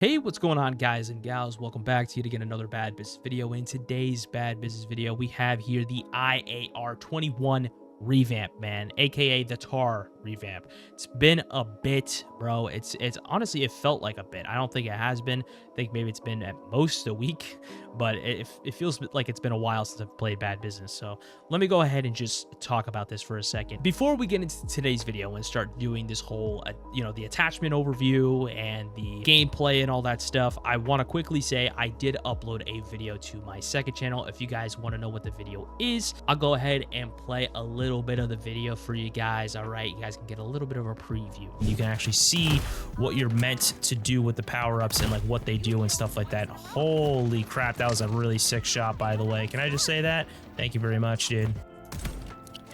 Hey, what's going on, guys and gals? Welcome back to yet again another bad business video. In today's bad business video, we have here the IAR-21 revamp, man, aka the TAR revamp. It's been a bit, bro. It's honestly, it felt like a bit. I don't think it has been. I think maybe it's been at most a week, but it feels like it's been a while since I've played bad business. So let me go ahead and just talk about this for a second before we get into today's video and start doing this whole the attachment overview and the gameplay and all that stuff. I want to quickly say I did upload a video to my second channel. If you guys want to know what the video is, I'll go ahead and play a little bit of the video for you guys. All right, you guys can get a little bit of a preview. You can actually see what you're meant to do with the power-ups and like what they do and stuff like that. Holy crap, that was a really sick shot, by the way. Can I just say that? Thank you very much, dude.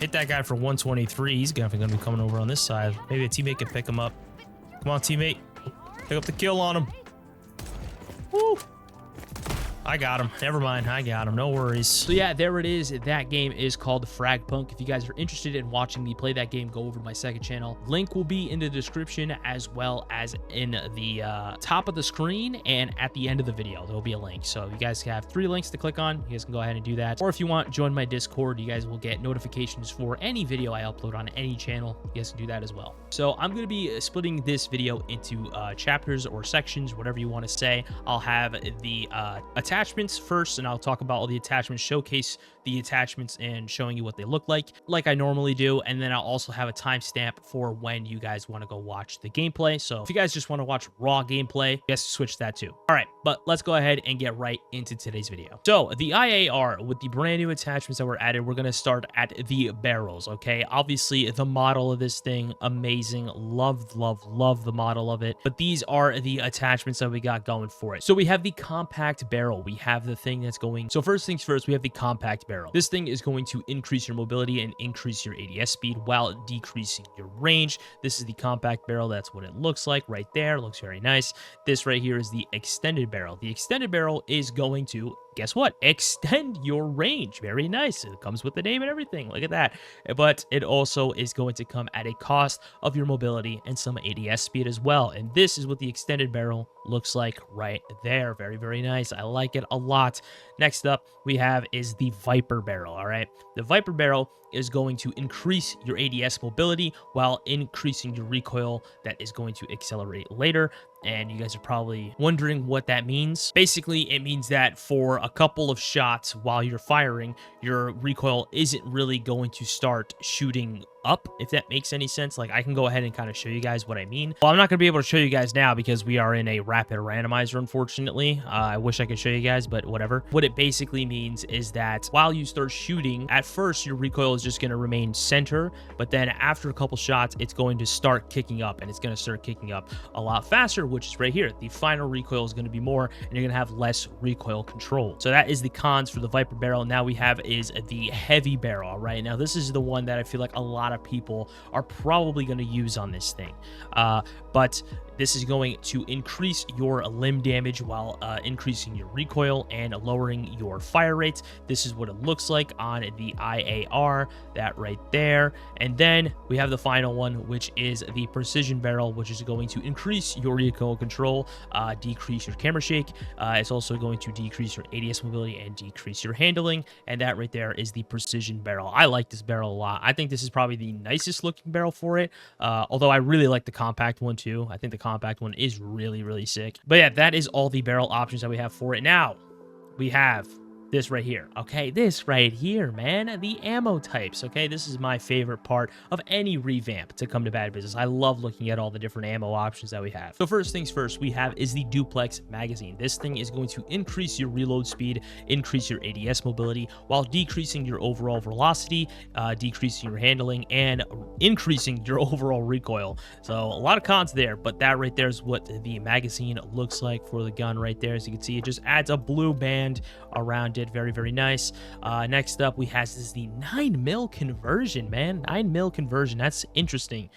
Hit that guy for 123. He's definitely gonna be coming over on this side. Maybe a teammate can pick him up. Come on, teammate. Pick up the kill on him. Woo! I got him. Never mind. I got him. No worries. So yeah, there it is. That game is called Frag Punk. If you guys are interested in watching me play that game, go over to my second channel. Link will be in the description as well as in the top of the screen and at the end of the video. There will be a link. So you guys have 3 links to click on. You guys can go ahead and do that. Or if you want, join my Discord. You guys will get notifications for any video I upload on any channel. You guys can do that as well. So I'm going to be splitting this video into chapters or sections, whatever you want to say. I'll have the attachments first, and I'll talk about all the attachments, showcase the attachments and showing you what they look like I normally do. And then I'll also have a timestamp for when you guys want to go watch the gameplay. So if you guys just want to watch raw gameplay, you guys switch that too. All right, but let's go ahead and get right into today's video. So the IAR, with the brand new attachments that were added, we're going to start at the barrels. Okay, obviously the model of this thing, amazing. Love the model of it. But these are the attachments that we got going for it. So we have the compact barrel. We have the thing that's going. So first things first, we have the compact barrel. This thing is going to increase your mobility and increase your ADS speed while decreasing your range. This is the compact barrel. That's what it looks like right there. It looks very nice. This right here is the extended barrel. The extended barrel is going to, guess what? Extend your range. Very nice. It comes with the name and everything. Look at that. But it also is going to come at a cost of your mobility and some ADS speed as well. And this is what the extended barrel looks like right there. Very, very nice. I like it a lot. Next up we have is the Viper barrel. All right. The Viper barrel is going to increase your ADS mobility while increasing your recoil. That is going to accelerate later. And you guys are probably wondering what that means. Basically, it means that for a couple of shots while you're firing, your recoil isn't really going to start shooting up, if that makes any sense. Like, I can go ahead and kind of show you guys what I mean. Well, I'm not going to be able to show you guys now because we are in a rapid randomizer, unfortunately. I wish I could show you guys, but whatever. What it basically means is that while you start shooting, at first your recoil is just going to remain center, but then after a couple shots, it's going to start kicking up, and it's going to start kicking up a lot faster, which is right here. The final recoil is going to be more, and you're going to have less recoil control. So that is the cons for the Viper barrel. Now we have is the heavy barrel. All right, now this is the one that I feel like a lot of people are probably going to use on this thing, but this is going to increase your limb damage while increasing your recoil and lowering your fire rates. This is what it looks like on the IAR, that right there. And then we have the final one, which is the precision barrel, which is going to increase your recoil control, decrease your camera shake. It's also going to decrease your ADS mobility and decrease your handling. And that right there is the precision barrel. I like this barrel a lot. I think this is probably the nicest looking barrel for it, although I really like the compact one too. I think the compact one is really sick. But yeah, that is all the barrel options that we have for it. Now we have this right here. Okay, this right here, man, the ammo types. Okay, this is my favorite part of any revamp to come to bad business. I love looking at all the different ammo options that we have. So first things first, we have is the duplex magazine. This thing is going to increase your reload speed, increase your ADS mobility while decreasing your overall velocity, decreasing your handling, and increasing your overall recoil. So a lot of cons there, but that right there is what the magazine looks like for the gun right there. As you can see, it just adds a blue band around it. Very nice. Next up we have is the 9mm conversion, man. 9mm conversion, that's interesting.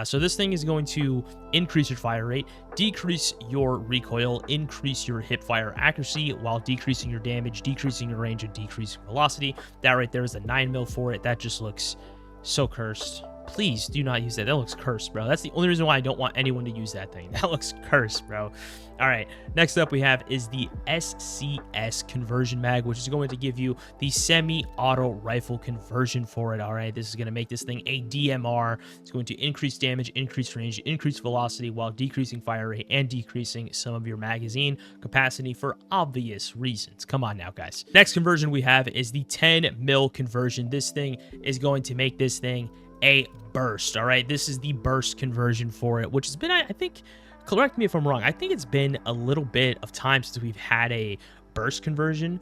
So this thing is going to increase your fire rate, decrease your recoil, increase your hip fire accuracy while decreasing your damage, decreasing your range, and decreasing velocity. That right there is a 9mm for it. That just looks so cursed. Please do not use that. That looks cursed, bro. That's the only reason why I don't want anyone to use that thing. That looks cursed, bro. All right, next up we have is the SCS conversion mag, which is going to give you the semi-auto rifle conversion for it. All right, this is going to make this thing a DMR. It's going to increase damage, increase range, increase velocity while decreasing fire rate and decreasing some of your magazine capacity for obvious reasons. Come on now, guys. Next conversion we have is the 10 mil conversion. This thing is going to make this thing a burst. All right, this is the burst conversion for it, which has been, I think, correct me if I'm wrong, I think it's been a little bit of time since we've had a burst conversion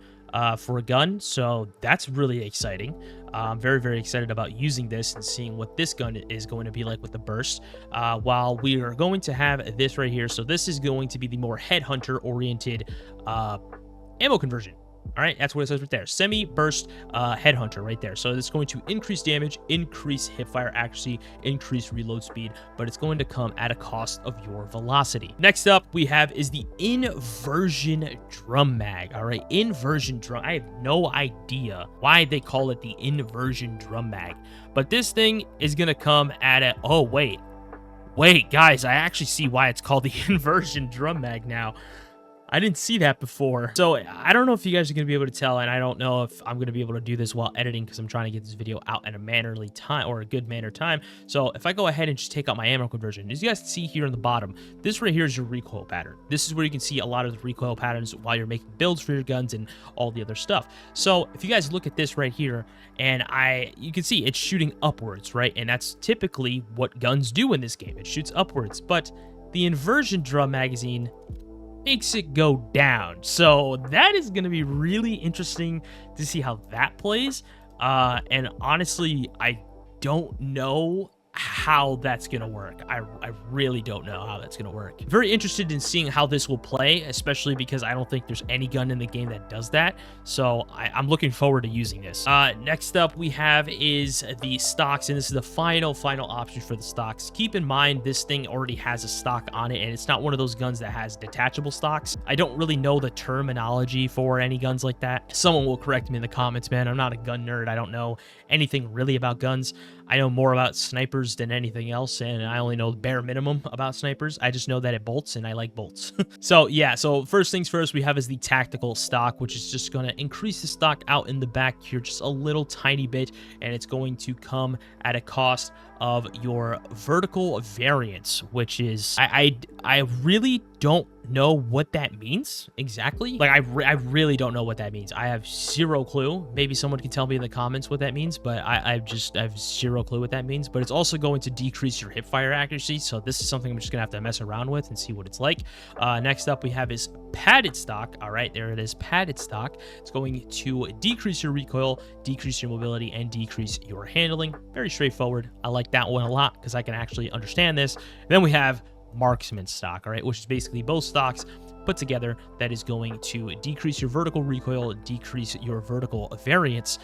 for a gun, so that's really exciting. I'm very, very excited about using this and seeing what this gun is going to be like with the burst, while we are going to have this right here. So this is going to be the more headhunter oriented ammo conversion. All right, that's what it says right there. Semi-burst headhunter right there. So it's going to increase damage, increase hipfire accuracy, increase reload speed, but it's going to come at a cost of your velocity. Next up we have is the inversion drum mag. All right, inversion drum. I have no idea why they call it the inversion drum mag, but this thing is going to come at a, oh, wait, guys, I actually see why it's called the inversion drum mag now. I didn't see that before. So I don't know if you guys are going to be able to tell, and I don't know if I'm going to be able to do this while editing because I'm trying to get this video out at a mannerly time, or a good manner time. So if I go ahead and just take out my ammo conversion, as you guys can see here on the bottom, this right here is your recoil pattern. This is where you can see a lot of the recoil patterns while you're making builds for your guns and all the other stuff. So if you guys look at this right here, and you can see it's shooting upwards, right? And that's typically what guns do in this game. It shoots upwards, but the inversion drum magazine makes it go down. So that is going to be really interesting to see how that plays. And honestly, I don't know how that's gonna work. I really don't know how that's gonna work. Very interested in seeing how this will play, especially because I don't think there's any gun in the game that does that. So I'm looking forward to using this. Next up we have is the stocks, and this is the final option for the stocks. Keep in mind this thing already has a stock on it, and it's not one of those guns that has detachable stocks. I don't really know the terminology for any guns like that. Someone will correct me in the comments, man. I'm not a gun nerd. I don't know anything really about guns. I know more about snipers than anything else, and I only know the bare minimum about snipers. I just know that it bolts, and I like bolts. So yeah, so first things first we have is the tactical stock, which is just going to increase the stock out in the back here just a little tiny bit, and it's going to come at a cost of your vertical variance, which is I really don't know what that means exactly. Like I really don't know what that means. I have zero clue. Maybe someone can tell me in the comments what that means, but I have zero clue what that means. But it's also going to decrease your hip fire accuracy, so this is something I'm just gonna have to mess around with and see what it's like. Next up we have is padded stock. All right, there it is, padded stock. It's going to decrease your recoil, decrease your mobility, and decrease your handling. Very straightforward. I like that one a lot because I can actually understand this. And then we have marksman stock, all right, which is basically both stocks put together. That is going to decrease your vertical recoil, decrease your vertical variance,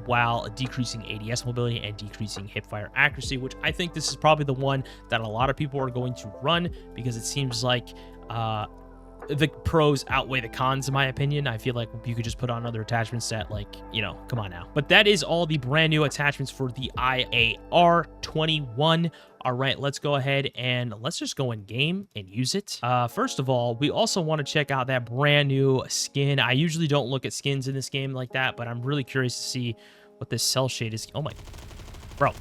while decreasing ADS mobility and decreasing hip fire accuracy, which I think this is probably the one that a lot of people are going to run because it seems like the pros outweigh the cons, in my opinion. I feel like you could just put on other attachments that, like, you know, come on now. But that is all the brand new attachments for the IAR-21. All right, let's go ahead and let's just go in game and use it. First of all, we also want to check out that brand new skin. I usually don't look at skins in this game like that, but I'm really curious to see what this cell shade is. Oh my, bro,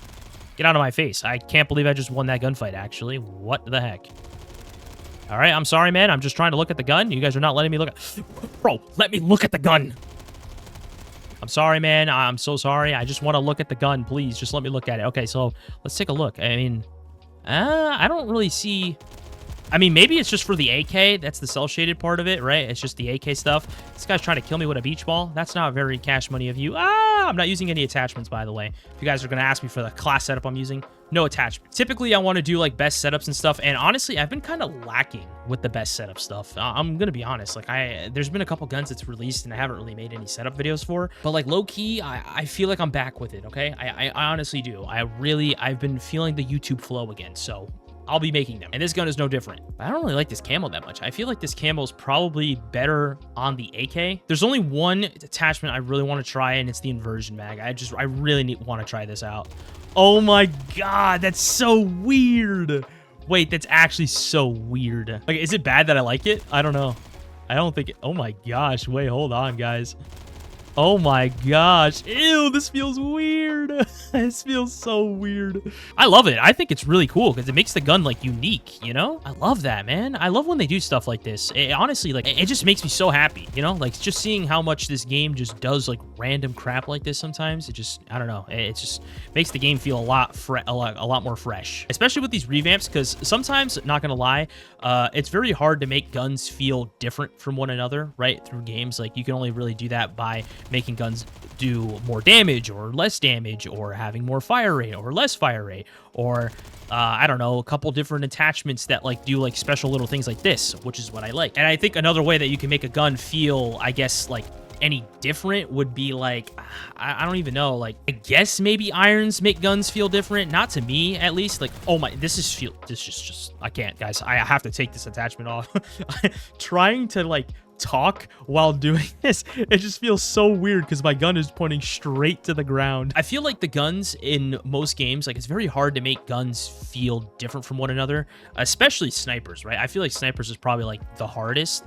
get out of my face. I can't believe I just won that gunfight, actually. What the heck? All right, I'm sorry, man. I'm just trying to look at the gun. You guys are not letting me look at... Bro, let me look at the gun. I'm sorry, man. I'm so sorry. I just want to look at the gun. Please, just let me look at it. Okay, so let's take a look. I mean, I don't really see... I mean, maybe it's just for the AK. That's the cell-shaded part of it, right? It's just the AK stuff. This guy's trying to kill me with a beach ball. That's not very cash money of you. I'm not using any attachments, by the way. If you guys are going to ask me for the class setup I'm using, no attachment. Typically, I want to do, like, best setups and stuff, and honestly, I've been kind of lacking with the best setup stuff. I'm going to be honest. Like, there's been a couple guns that's released, and I haven't really made any setup videos for, but, like, low-key, I feel like I'm back with it, okay? I honestly do. I've been feeling the YouTube flow again, so... I'll be making them. And this gun is no different. But I don't really like this camo that much. I feel like this camo is probably better on the AK. There's only one attachment I really want to try, and it's the inversion mag. I really want to try this out. Oh my god, that's so weird. Wait, that's actually so weird. Like, is it bad that I like it? I don't know. I don't think it, oh my gosh. Wait, hold on, guys. Oh my gosh. Ew, this feels weird. This feels so weird. I love it. I think it's really cool because it makes the gun like unique, you know? I love that, man. I love when they do stuff like this. Honestly, like, it just makes me so happy, you know? Like, just seeing how much this game just does like random crap like this sometimes. It just, I don't know. It just makes the game feel a lot more fresh, especially with these revamps, because sometimes, not gonna lie, it's very hard to make guns feel different from one another, right? Through games, like, you can only really do that by making guns do more damage or less damage, or having more fire rate or less fire rate, or I don't know, a couple different attachments that like do like special little things like this, which is what I like. And I think another way that you can make a gun feel, I guess, like any different would be like, I don't even know, like, I guess maybe irons make guns feel different, not to me at least. Like, oh my, this is just I can't, guys, I have to take this attachment off. Trying to like talk while doing this, it just feels so weird because my gun is pointing straight to the ground. I feel like the guns in most games, like, it's very hard to make guns feel different from one another, especially snipers, right? I feel like snipers is probably like the hardest.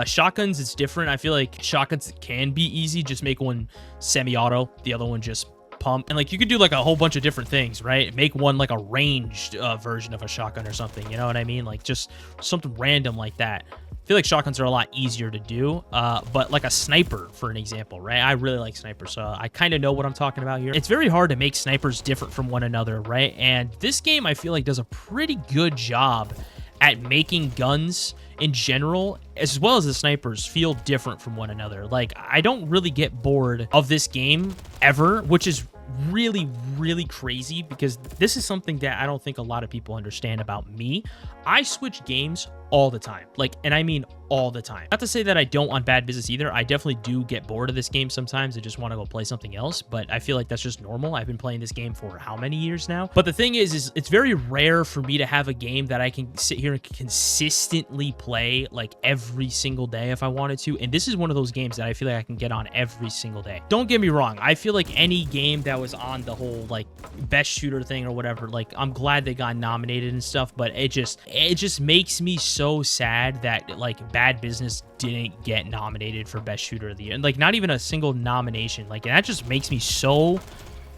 Shotguns, it's different. I feel like shotguns can be easy. Just make one semi-auto, the other one just pump, and like you could do like a whole bunch of different things, right? Make one like a ranged version of a shotgun or something, you know what I mean? Like just something random like that. I feel like shotguns are a lot easier to do, but like a sniper, for an example, right? I really like snipers, so I kind of know what I'm talking about here. It's very hard to make snipers different from one another, right? And this game, I feel like, does a pretty good job at making guns in general, as well as the snipers, feel different from one another. Like, I don't really get bored of this game ever, which is really, really crazy, because this is something that I don't think a lot of people understand about me. I switch games all the time, like, and I mean all the time. Not to say that I don't on Bad Business either. I definitely do get bored of this game sometimes. I just want to go play something else, but I feel like that's just normal. I've been playing this game for how many years now? But the thing is it's very rare for me to have a game that I can sit here and consistently play like every single day if I wanted to. And this is one of those games that I feel like I can get on every single day. Don't get me wrong. I feel like any game that was on the whole like best shooter thing or whatever, like, I'm glad they got nominated and stuff, but it just makes me so sad that like Bad Business didn't get nominated for best shooter of the year, and like not even a single nomination. Like, that just makes me so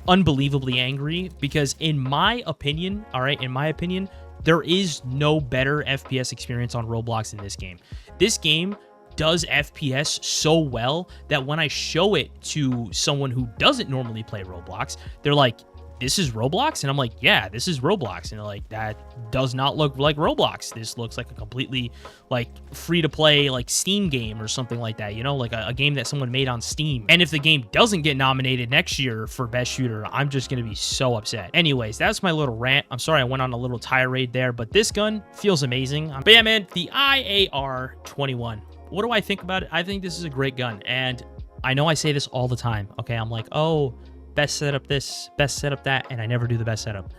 unbelievably angry, because in my opinion, all right, in my opinion, there is no better FPS experience on Roblox than this game. This game does FPS so well that when I show it to someone who doesn't normally play Roblox, they're like, this is Roblox? And I'm like, yeah, this is Roblox. And they're like, that does not look like Roblox. This looks like a completely like free to play like Steam game or something like that, you know, like a game that someone made on Steam. And if the game doesn't get nominated next year for best shooter, I'm just gonna be so upset. Anyways, that's my little rant. I'm sorry I went on a little tirade there, but this gun feels amazing. But yeah, man, the IAR-21. What do I think about it? I think this is a great gun, and I know I say this all the time, okay? I'm like, oh, best setup this, best setup that, and I never do the best setup.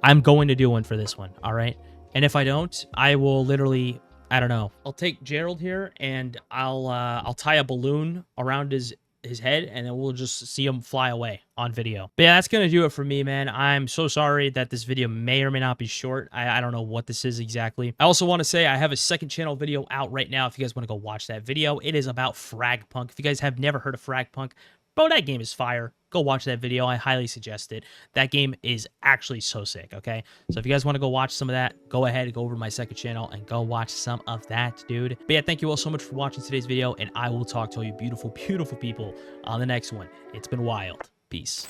I'm going to do one for this one, all right? And if I don't, I will literally, I don't know, I'll take Gerald here and I'll tie a balloon around his head, and then we'll just see him fly away on video. But yeah, that's gonna do it for me, man. I'm so sorry that this video may or may not be short. I don't know what this is exactly. I also want to say I have a second channel video out right now if you guys want to go watch that video. It is about Fragpunk. If you guys have never heard of Fragpunk, bro, that game is fire. Go watch that video. I highly suggest it. That game is actually so sick, okay? So if you guys want to go watch some of that, go ahead, go over to my second channel and go watch some of that, dude. But yeah, thank you all so much for watching today's video, and I will talk to all you beautiful, beautiful people on the next one. It's been wild. Peace.